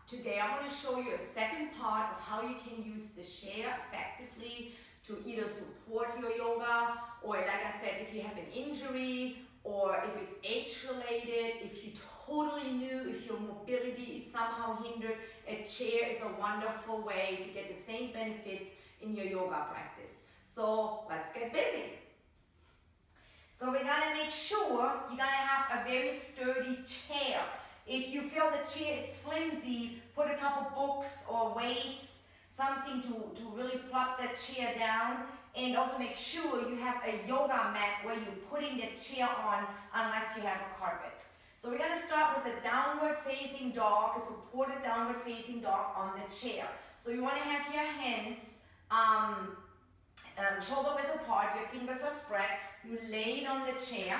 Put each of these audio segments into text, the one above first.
Today I want to show you a second part of how you can use the chair effectively to either support your yoga, or like I said, if you have an injury, or if it's age-related, if you're totally new, if your mobility is somehow hindered, a chair is a wonderful way to get the same benefits in your yoga practice. So let's get busy. So we're gonna make sure you're gonna have a very sturdy chair. If you feel the chair is flimsy, put a couple books or weights, something to really plop the chair down, and also make sure you have a yoga mat where you're putting the chair on unless you have a carpet. So we're going to start with a downward facing dog, a supported downward facing dog on the chair. So you want to have your hands shoulder width apart, your fingers are spread, you lay it on the chair,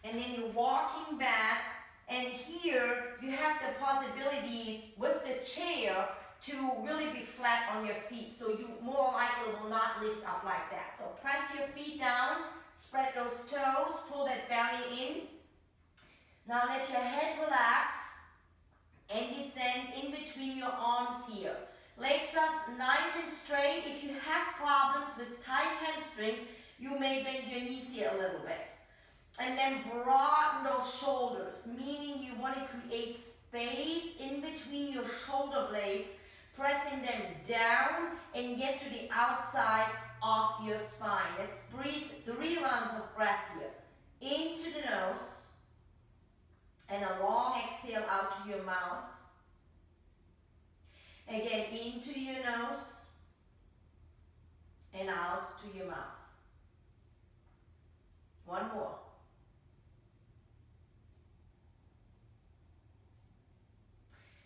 and then you're walking back, and here you have the possibilities with the chair to really be flat on your feet, so you more likely will not lift up like that. So press your feet down, spread those toes, pull that belly in. Now let your head relax and descend in between your arms here. Legs are nice and straight. If you have problems with tight hamstrings, you may bend your knees here a little bit. And then broaden those shoulders, meaning you want to create space in between your shoulder blades, pressing them down and yet to the outside of your spine. Let's breathe 3 rounds of breath here. Into the nose, and a long exhale out to your mouth. Again, into your nose, and out to your mouth. One more.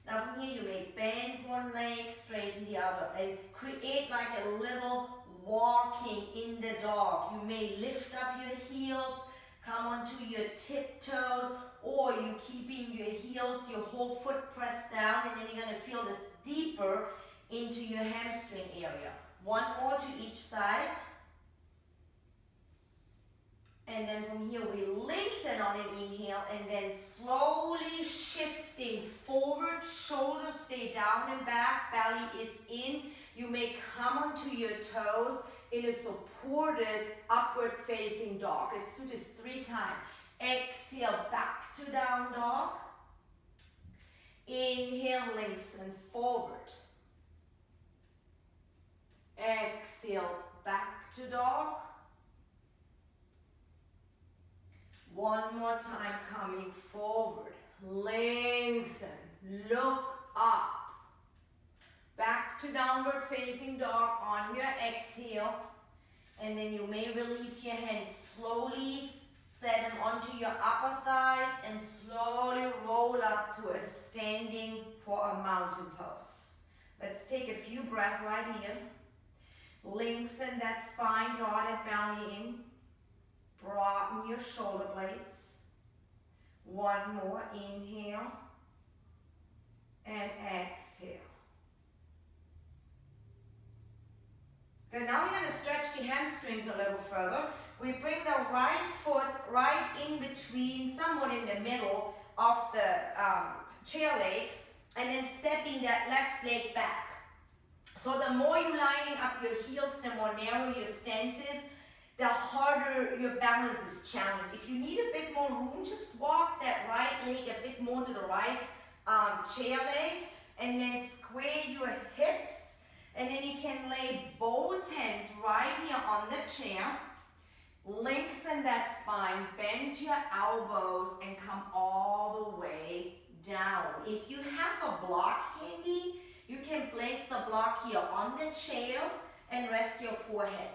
Now from here you may bend one leg, straighten the other, and create like a little walking in the dog. You may lift up your heels, come onto your tiptoes, or you keeping your heels, your whole foot pressed down, and then you're going to feel this deeper into your hamstring area. One more to each side. And then from here we lengthen on an inhale, and then slowly shifting forward, shoulders stay down and back, belly is in. You may come onto your toes in a supported upward facing dog. Let's do this 3 times. Exhale, back to down dog. Inhale, lengthen forward. Exhale, back to dog. One more time, coming forward. Lengthen, look up. Back to downward facing dog on your exhale. And then you may release your hands slowly. Set them onto your upper thighs and slowly roll up to a standing for a mountain pose. Let's take a few breaths right here. Lengthen that spine, draw that belly in. Broaden your shoulder blades. One more, inhale and exhale. Good, now we're going to stretch the hamstrings a little further. We bring the right foot right in between, somewhat in the middle of the chair legs, and then stepping that left leg back. So the more you lining up your heels, the more narrow your stance is, the harder your balance is challenged. If you need a bit more room, just walk that right leg a bit more to the right chair leg, and then square your hips, and then you can lay both hands right here on the chair. Lengthen that spine, bend your elbows, and come all the way down. If you have a block handy, you can place the block here on the chair and rest your forehead.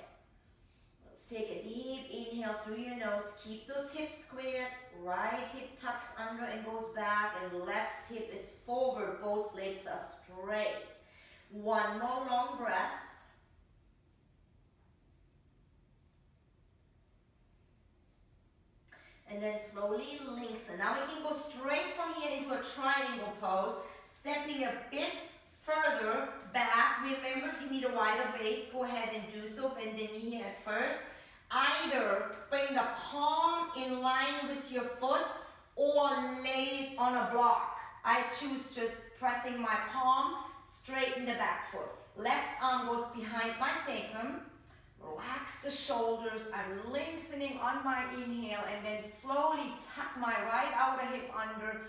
Let's take a deep inhale through your nose. Keep those hips squared. Right hip tucks under and goes back, and left hip is forward. Both legs are straight. One more long breath. And then slowly lengthen. Now we can go straight from here into a triangle pose, stepping a bit further back. Remember, if you need a wider base, go ahead and do so. Bend the knee here at first. Either bring the palm in line with your foot or lay it on a block. I choose just pressing my palm, straighten the back foot. Left arm goes behind my sacrum. Relax the shoulders. I'm lengthening on my inhale and then slowly tuck my right outer hip under.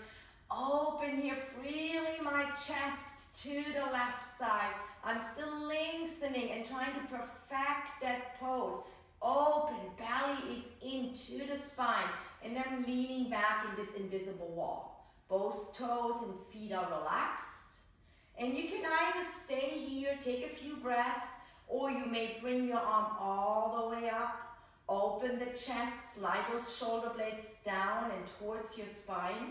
Open here, freely my chest to the left side. I'm still lengthening and trying to perfect that pose. Open, belly is into the spine, and I'm leaning back in this invisible wall. Both toes and feet are relaxed. And you can either stay here, take a few breaths, or you may bring your arm all the way up. Open the chest, slide those shoulder blades down and towards your spine.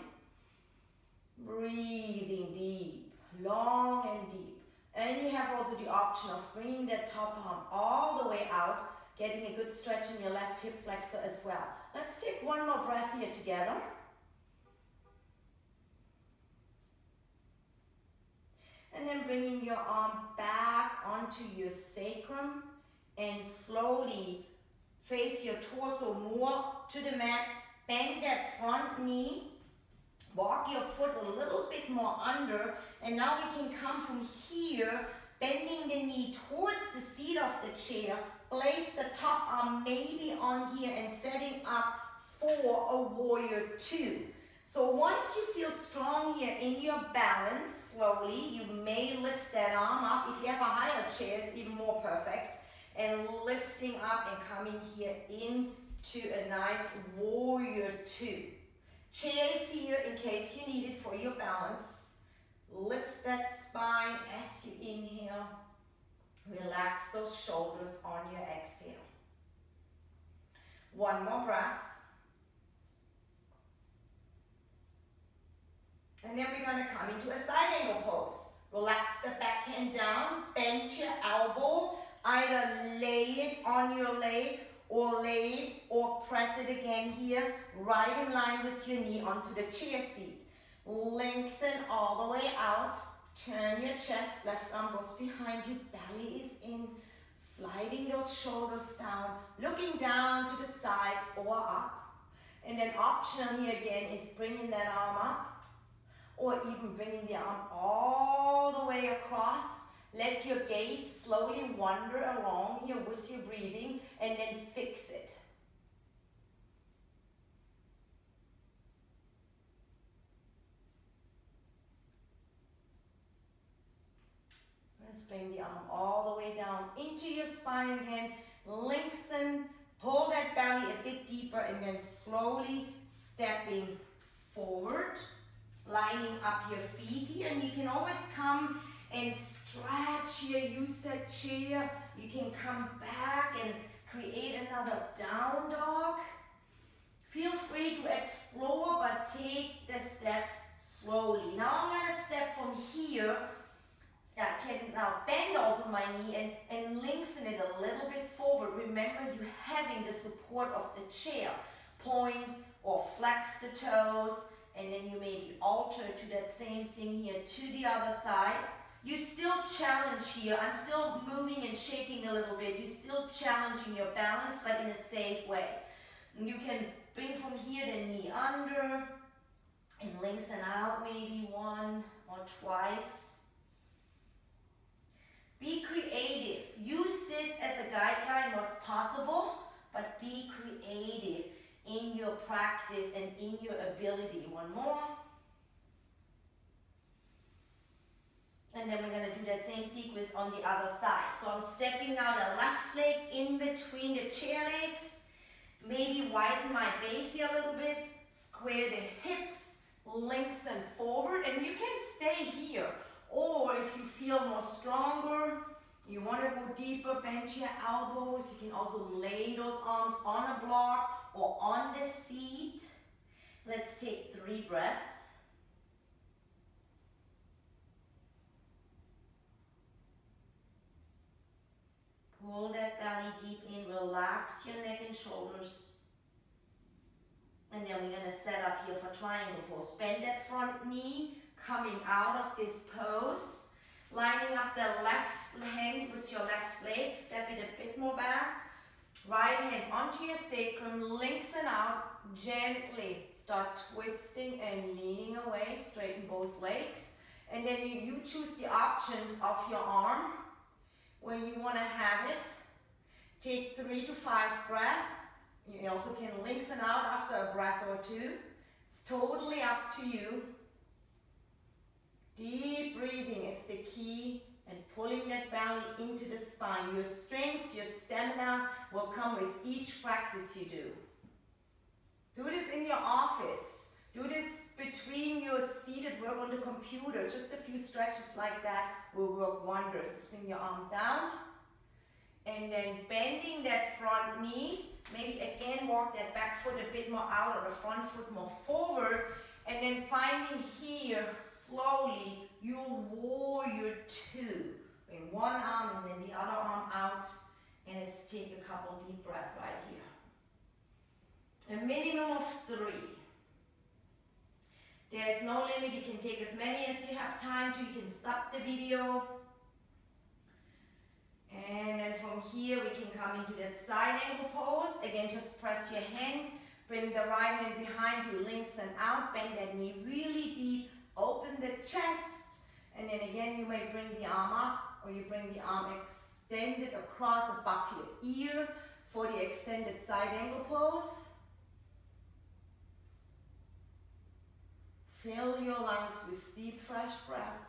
Breathing deep, long and deep. And you have also the option of bringing that top arm all the way out, getting a good stretch in your left hip flexor as well. Let's take one more breath here together. And then bringing your arm back onto your sacrum and slowly face your torso more to the mat. Bend that front knee. Walk your foot a little bit more under, and now we can come from here, bending the knee towards the seat of the chair, place the top arm maybe on here and setting up for a warrior two. So once you feel strong here in your balance, slowly, you may lift that arm up. If you have a higher chair, it's even more perfect. And lifting up and coming here into a nice warrior two. Chair is here in case you need it for your balance. Lift that spine as you inhale. Relax those shoulders on your exhale. One more breath. And then we're going to come into a side angle pose. Relax the backhand down, bend your elbow, either lay it on your leg or lay it or press it again here, right in line with your knee onto the chair seat. Lengthen all the way out, turn your chest, left arm goes behind you, belly is in, sliding those shoulders down, looking down to the side or up. And then optional here again is bringing that arm up, or even bringing the arm all the way across. Let your gaze slowly wander along here with your breathing and then fix it. Let's bring the arm all the way down into your spine again. Lengthen, pull that belly a bit deeper and then slowly stepping forward. Lining up your feet here, and you can always come and stretch here, use that chair. You can come back and create another down dog. Feel free to explore, but take the steps slowly. Now I'm going to step from here. I can now bend also my knee and lengthen it a little bit forward. Remember, you having the support of the chair. Point or flex the toes. And then you maybe alter to that same thing here to the other side. You still challenge here. I'm still moving and shaking a little bit. You're still challenging your balance, but in a safe way. And you can bring from here the knee under and lengthen out maybe one or twice. Be creative. Use this as a guideline, what's possible, but be creative in your practice and in your ability. One more. And then we're going to do that same sequence on the other side. So I'm stepping now the left leg in between the chair legs. Maybe widen my base here a little bit. Square the hips. Lengthen forward. And you can stay here. Or if you feel more stronger, you want to go deeper, bend your elbows. You can also lay those arms on a block or on the seat. Let's take 3 breaths. Pull that belly deep in, relax your neck and shoulders. And then we're going to set up here for triangle pose. Bend that front knee, coming out of this pose. Lining up the left hand with your left leg, step it a bit more back. Right hand onto your sacrum, lengthen out, gently start twisting and leaning away, straighten both legs. And then you choose the options of your arm where you want to have it. Take 3 to 5 breaths. You also can lengthen out after a breath or two. It's totally up to you. Deep breathing is the key, and pulling that belly into the spine. Your strength, your stamina will come with each practice you do. Do this in your office. Do this between your seated work on the computer. Just a few stretches like that will work wonders. Just bring your arm down. And then bending that front knee. Maybe again walk that back foot a bit more out, or the front foot more forward. And then finding here, slowly, your warrior two. Bring one arm and then the other arm out. And let's take a couple deep breaths right here. A minimum of 3. There's no limit. You can take as many as you have time to. You can stop the video. And then from here, we can come into that side angle pose. Again, just press your hand. Bring the right hand behind you, lengthen out, bend that knee really deep, open the chest. And then again, you may bring the arm up, or you bring the arm extended across above your ear for the extended side angle pose. Fill your lungs with deep, fresh breath.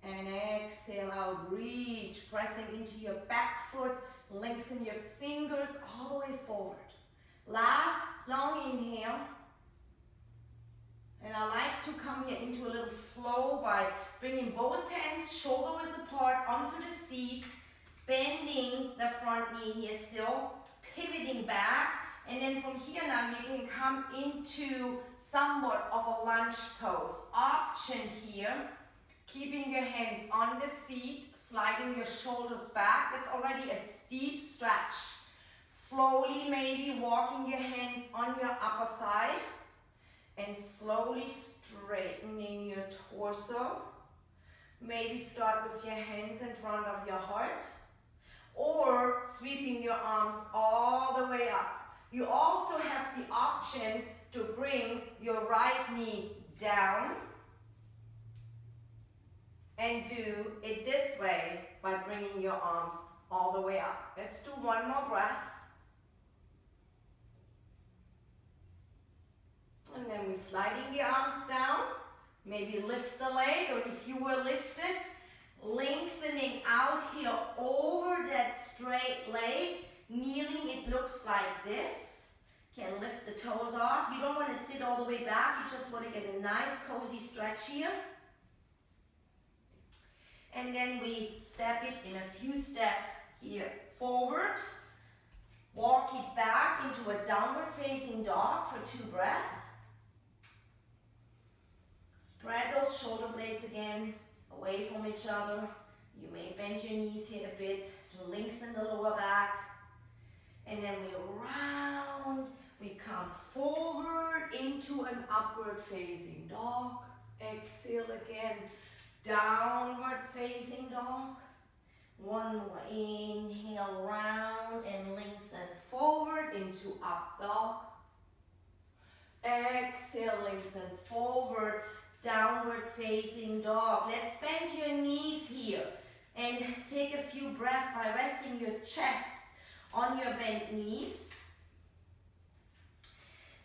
And exhale out, reach, pressing into your back foot, lengthen your fingers all the way forward. Last long inhale. And I like to come here into a little flow by bringing both hands shoulder width apart onto the seat, bending the front knee here still, pivoting back. And then from here now you can come into somewhat of a lunge pose. Option here. Keeping your hands on the seat, sliding your shoulders back. It's already a steep stretch. Slowly maybe walking your hands on your upper thigh and slowly straightening your torso. Maybe start with your hands in front of your heart or sweeping your arms all the way up. You also have the option to bring your right knee down and do it this way by bringing your arms all the way up. Let's do one more breath. And then we're sliding the arms down. Maybe lift the leg, or if you were lifted, lengthening out here over that straight leg. Kneeling, it looks like this. Can lift the toes off. You don't want to sit all the way back. You just want to get a nice cozy stretch here. And then we step it in a few steps here forward. Walk it back into a downward facing dog for 2 breaths. Spread those shoulder blades again away from each other. You may bend your knees here a bit to lengthen the lower back. And then we round, we come forward into an upward facing dog. Exhale again. Downward facing dog. One more inhale, round and lengthen forward into up dog. Exhale, lengthen forward, downward facing dog. Let's bend your knees here and take a few breaths by resting your chest on your bent knees.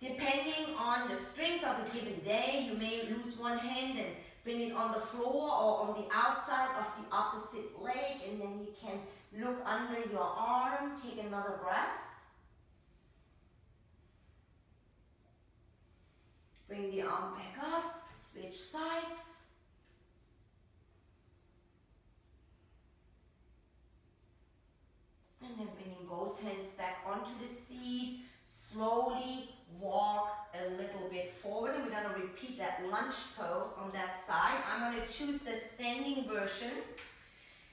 Depending on the strength of a given day, you may lose one hand and bring it on the floor or on the outside of the opposite leg, and then you can look under your arm. Take another breath. Bring the arm back up, switch sides. And then bringing both hands back onto the seat. Slowly walk a little bit forward, and we're going to repeat that lunge pose on that side. I'm going to choose the standing version,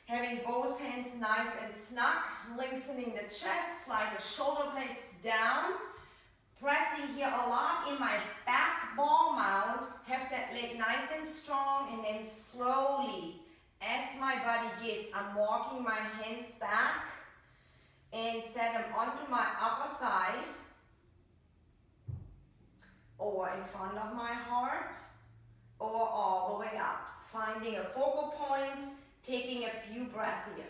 having both hands nice and snug, lengthening the chest, slide the shoulder blades down, pressing here a lot in my back ball mount, have that leg nice and strong, and then slowly, as my body gives, I'm walking my hands back and set them onto my upper thigh, or in front of my heart, or all the way up. Finding a focal point, taking a few breaths here.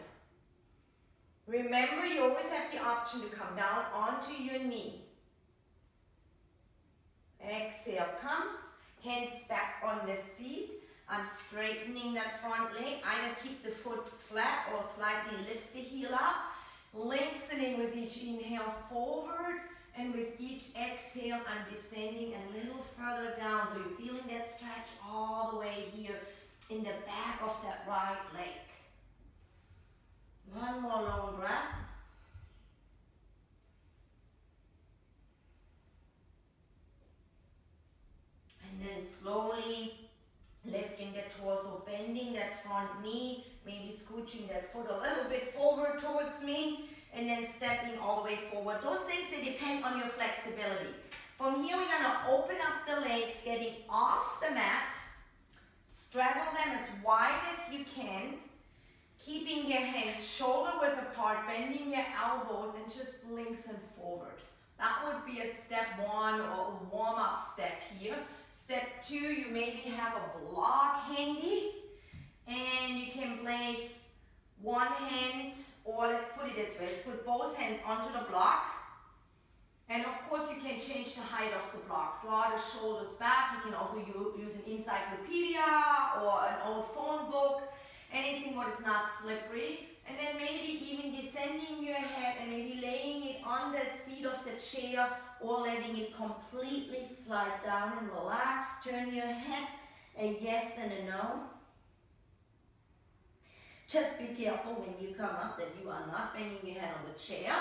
Remember, you always have the option to come down onto your knee. Exhale comes, hands back on the seat. I'm straightening that front leg. Either keep the foot flat or slightly lift the heel up. Lengthening with each inhale forward, and with each exhale, I'm descending a little further down. So you're feeling that stretch all the way here in the back of that right leg. One more long breath. And then slowly lifting the torso, bending that front knee, maybe scooching that foot a little bit forward towards me, and then stepping all the way forward. Those things, they depend on your flexibility. From here, we're gonna open up the legs, getting off the mat, straddle them as wide as you can, keeping your hands shoulder width apart, bending your elbows, and just lengthen forward. That would be a step one or a warm-up step here. Step two, you maybe have a block handy, and you can place one hand, or let's put it this way, let's put both hands onto the block. And of course, you can change the height of the block. Draw the shoulders back. You can also use an encyclopedia or an old phone book, anything what is not slippery. And then maybe even descending your head and maybe laying it on the seat of the chair, or letting it completely slide down and relax. Turn your head, a yes and a no. Just be careful when you come up that you are not bending your head on the chair.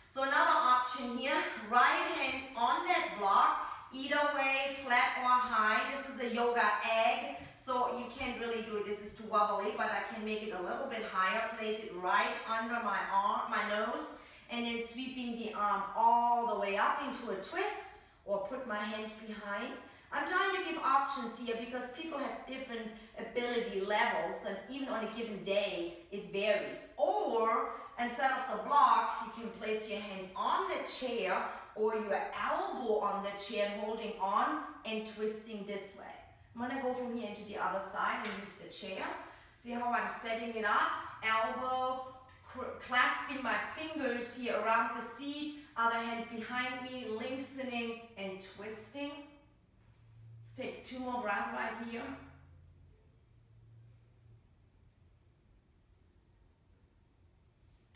So another option here, right hand on that block, either way, flat or high. This is a yoga egg, so you can't really do it. This is too wobbly, but I can make it a little bit higher. Place it right under my arm, my nose, and then sweeping the arm all the way up into a twist, or put my hand behind. I'm trying to give options here because people have different ability levels, and even on a given day, it varies. Or instead of the block, you can place your hand on the chair or your elbow on the chair, holding on and twisting this way. I'm gonna go from here into the other side and use the chair. See how I'm setting it up? Elbow, clasping my fingers here around the seat, other hand behind me, lengthening and twisting. Let's take two more breaths right here.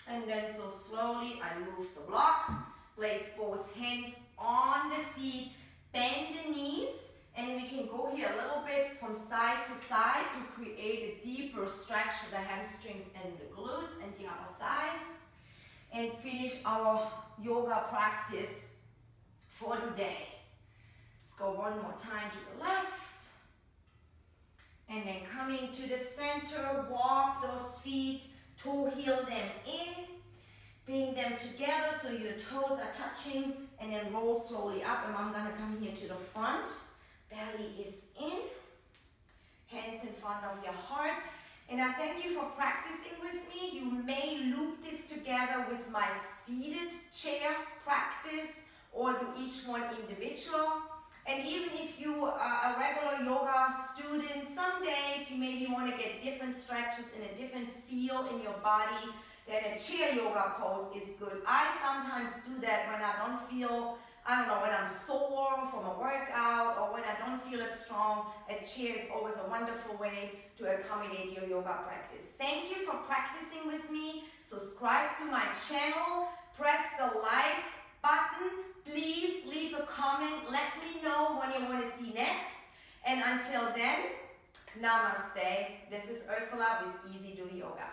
And then so slowly I move the block, place both hands on the seat, bend the knees, and we can go here a little bit from side to side to create a deeper stretch of the hamstrings and the glutes and the upper thighs, and finish our yoga practice for today. Let's go one more time to the left, and then coming to the center, walk those feet, toe heel them in, bring them together so your toes are touching, and then roll slowly up. And I'm gonna come here to the front. Belly is in, hands in front of your heart. And I thank you for practicing with me. You may loop this together with my seated chair practice, or do each one individual. And even if you are a regular yoga student, some days you maybe want to get different stretches and a different feel in your body, then a chair yoga pose is good. I sometimes do that when I don't feel, when I'm sore from a workout, or when I don't feel as strong. A chair is always a wonderful way to accommodate your yoga practice. Thank you for practicing with me. Subscribe to my channel, press the like button. Please leave a comment. Let me know what you want to see next. And until then, namaste. This is Ursula with Easy Do Yoga.